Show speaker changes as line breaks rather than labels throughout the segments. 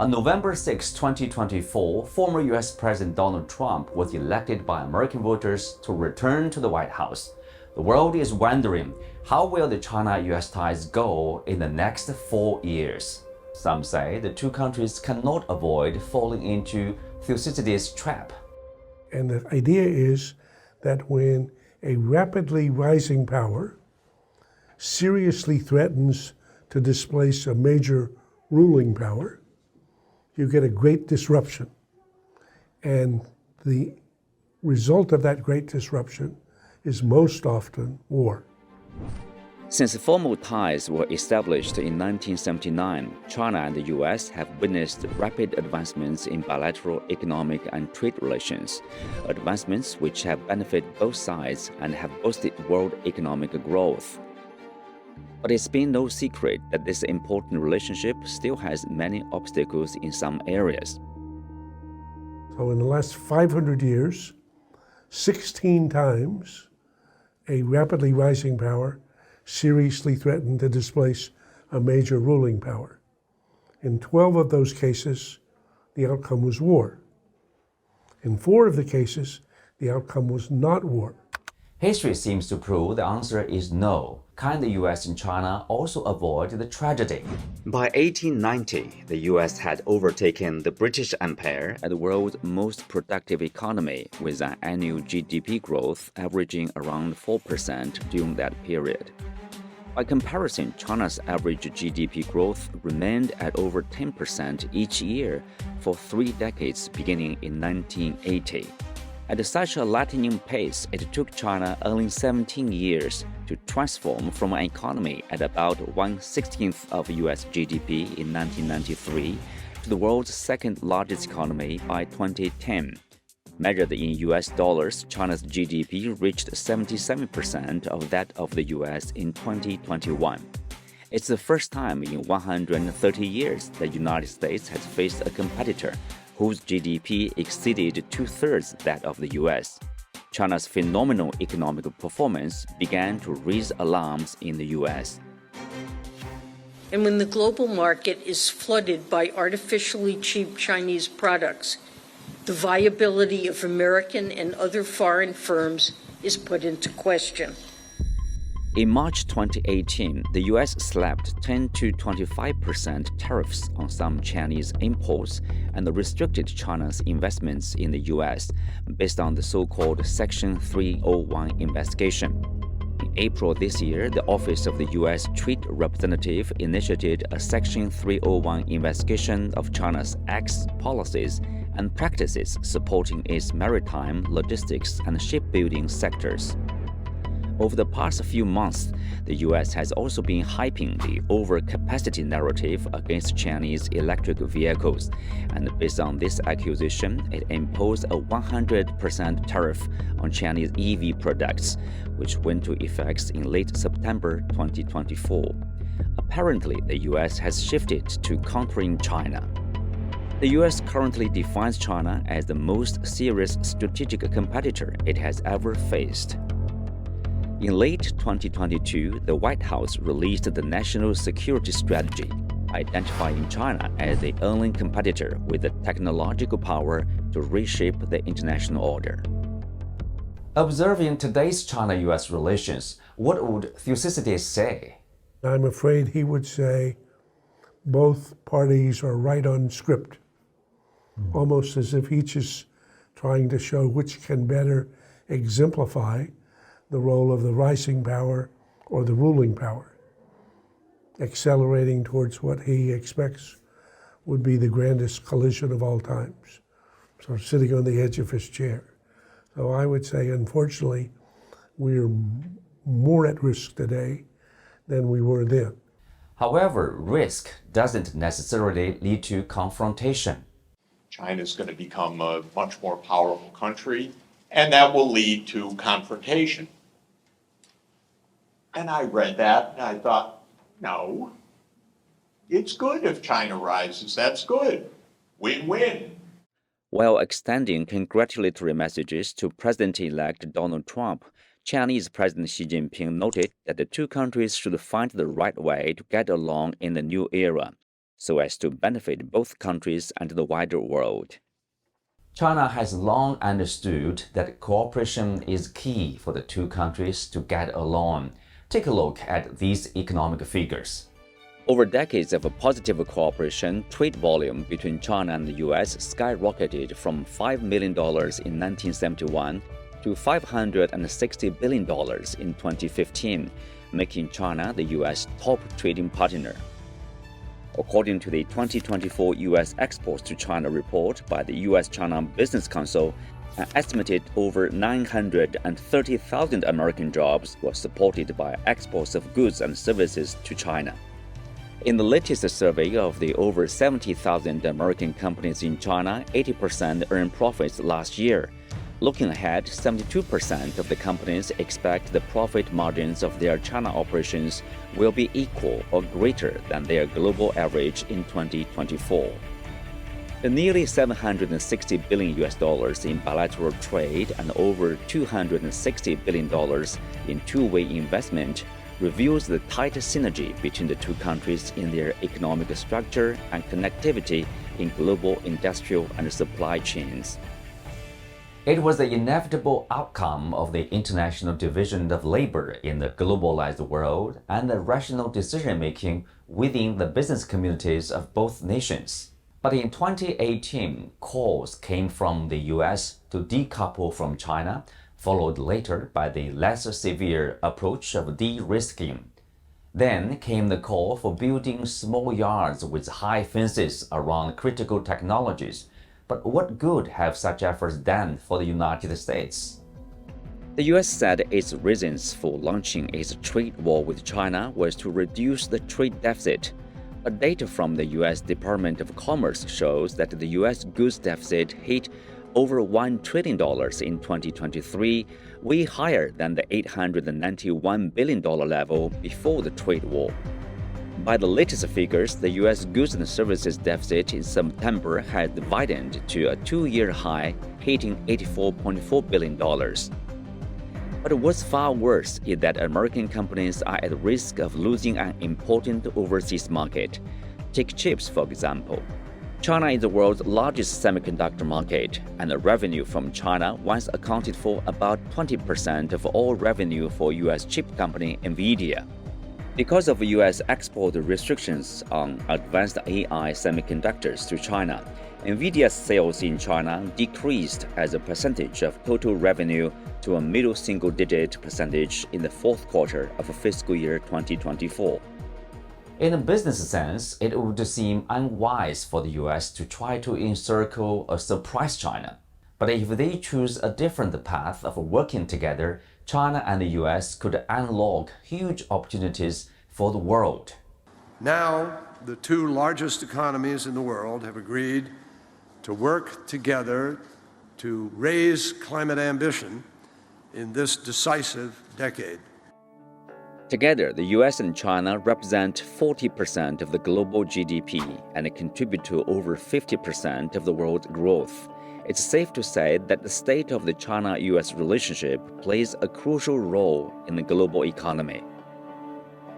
On November 6, 2024, former U.S. President Donald Trump was elected by American voters to return to the White House. The world is wondering, how will the China-U.S. ties go in the next 4 years? Some say the two countries cannot avoid falling into Thucydides Trap.
And the idea is that when a rapidly rising power seriously threatens to displace a major ruling power, you get a great disruption. And the result of that great disruption is most often war.
Since formal ties were established in 1979, China and the U.S. have witnessed rapid advancements in bilateral economic and trade relations, advancements which have benefited both sides and have boosted world economic growth. But it's been no secret that this important relationship still has many obstacles in some areas.
So in the last 500 years, 16 times a rapidly rising power seriously threatened to displace a major ruling power. In 12 of those cases, the outcome was war. In 4 of the cases, the outcome was not war.
History seems to prove the answer is no. Can the U.S. and China also avoid the tragedy? By 1890, the U.S. had overtaken the British Empire as the world's most productive economy, with an annual GDP growth averaging around 4% during that period. By comparison, China's average GDP growth remained at over 10% each year for 3 decades beginning in 1980. At such a lightning pace, it took China only 17 years to transform from an economy at about 1/16 of U.S. GDP in 1993 to the world's second largest economy by 2010. Measured in U.S. dollars, China's GDP reached 77% of that of the U.S. in 2021. It's the first time in 130 years the United States has faced a competitor whose GDP exceeded 2/3 that of the U.S. China's phenomenal economic performance began to raise alarms in the U.S.
And when the global market is flooded by artificially cheap Chinese products, the viability of American and other foreign firms is put into question.
In March 2018, the U.S. slapped 10 to 25% tariffs on some Chinese imports and restricted China's investments in the U.S. based on the so-called Section 301 investigation. In April this year, the Office of the U.S. Trade Representative initiated a Section 301 investigation of China's acts, policies, and practices supporting its maritime, logistics, and shipbuilding sectors. Over the past few months, the U.S. has also been hyping the overcapacity narrative against Chinese electric vehicles, and based on this accusation, it imposed a 100% tariff on Chinese EV products, which went into effect in late September 2024. Apparently, the U.S. has shifted to countering China. The U.S. currently defines China as the most serious strategic competitor it has ever faced. In late 2022, the White House released the National Security Strategy, identifying China as the only competitor with the technological power to reshape the international order. Observing today's China-U.S. relations, what would Thucydides say?
I'm afraid he would say both parties are right on script, almost as if each is trying to show which can better exemplify the role of the rising power or the ruling power, accelerating towards what he expects would be the grandest collision of all times, sort of sitting on the edge of his chair. So I would say, unfortunately, we're more at risk today than we were then.
However, risk doesn't necessarily lead to confrontation.
China's going to become a much more powerful country, and that will lead to confrontation. And I read that and I thought, no, it's good if China rises. That's good. Win-win.
While extending congratulatory messages to President-elect Donald Trump, Chinese President Xi Jinping noted that the two countries should find the right way to get along in the new era, so as to benefit both countries and the wider world. China has long understood that cooperation is key for the two countries to get along. Take a look at these economic figures. Over decades of positive cooperation, trade volume between China and the U.S. skyrocketed from $5 million in 1971 to $560 billion in 2015, making China the U.S. top trading partner. According to the 2024 U.S. Exports to China report by the U.S.-China Business Council, an estimated over 930,000 American jobs were supported by exports of goods and services to China. In the latest survey of the over 70,000 American companies in China, 80% earned profits last year. Looking ahead, 72% of the companies expect the profit margins of their China operations will be equal or greater than their global average in 2024. The nearly $760 billion in bilateral trade and over $260 billion in two-way investment reveals the tight synergy between the two countries in their economic structure and connectivity in global industrial and supply chains. It was the inevitable outcome of the international division of labor in the globalized world and the rational decision-making within the business communities of both nations. But in 2018, calls came from the U.S. to decouple from China, followed later by the less severe approach of de-risking. Then came the call for building small yards with high fences around critical technologies. But what good have such efforts done for the United States? The U.S. said its reasons for launching its trade war with China was to reduce the trade deficit. But data from the U.S. Department of Commerce shows that the U.S. goods deficit hit over $1 trillion in 2023, way higher than the $891 billion level before the trade war. By the latest figures, the U.S. goods and services deficit in September had widened to a two-year high, hitting $84.4 billion. But what's far worse is that American companies are at risk of losing an important overseas market. Take chips, for example. China is the world's largest semiconductor market, and the revenue from China once accounted for about 20% of all revenue for U.S. chip company NVIDIA. Because of U.S. export restrictions on advanced AI semiconductors to China, NVIDIA's sales in China decreased as a percentage of total revenue to a middle single-digit percentage in the fourth quarter of fiscal year 2024. In a business sense, it would seem unwise for the U.S. to try to encircle or surprise China. But if they choose a different path of working together, China and the U.S. could unlock huge opportunities for the world.
Now, the two largest economies in the world have agreed to work together to raise climate ambition in this decisive decade.
Together, the U.S. and China represent 40% of the global GDP and contribute to over 50% of the world's growth. It's safe to say that the state of the China-U.S. relationship plays a crucial role in the global economy.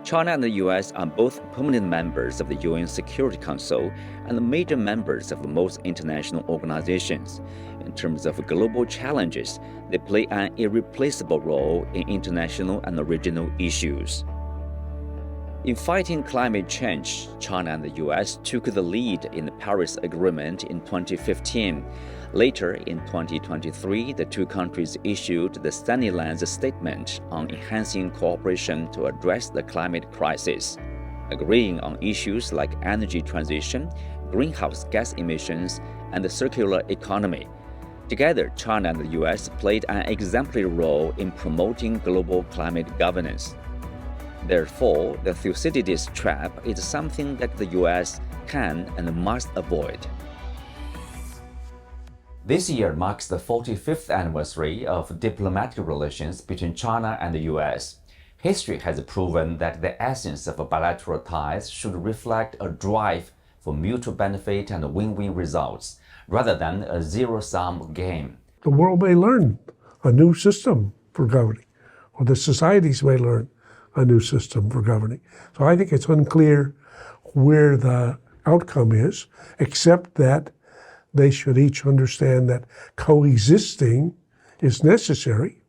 China and the U.S. are both permanent members of the UN Security Council and major members of most international organizations. In terms of global challenges, they play an irreplaceable role in international and regional issues. In fighting climate change, China and the U.S. took the lead in the Paris Agreement in 2015. Later, in 2023, the two countries issued the Sunnylands Statement on enhancing cooperation to address the climate crisis, agreeing on issues like energy transition, greenhouse gas emissions, and the circular economy. Together, China and the U.S. played an exemplary role in promoting global climate governance. Therefore, the Thucydides Trap is something that the U.S. can and must avoid. This year marks the 45th anniversary of diplomatic relations between China and the U.S. History has proven that the essence of bilateral ties should reflect a drive for mutual benefit and win-win results, rather than a zero-sum game.
The world may learn a new system for governing, or the societies may learn a new system for governing. So I think it's unclear where the outcome is, except that they should each understand that coexisting is necessary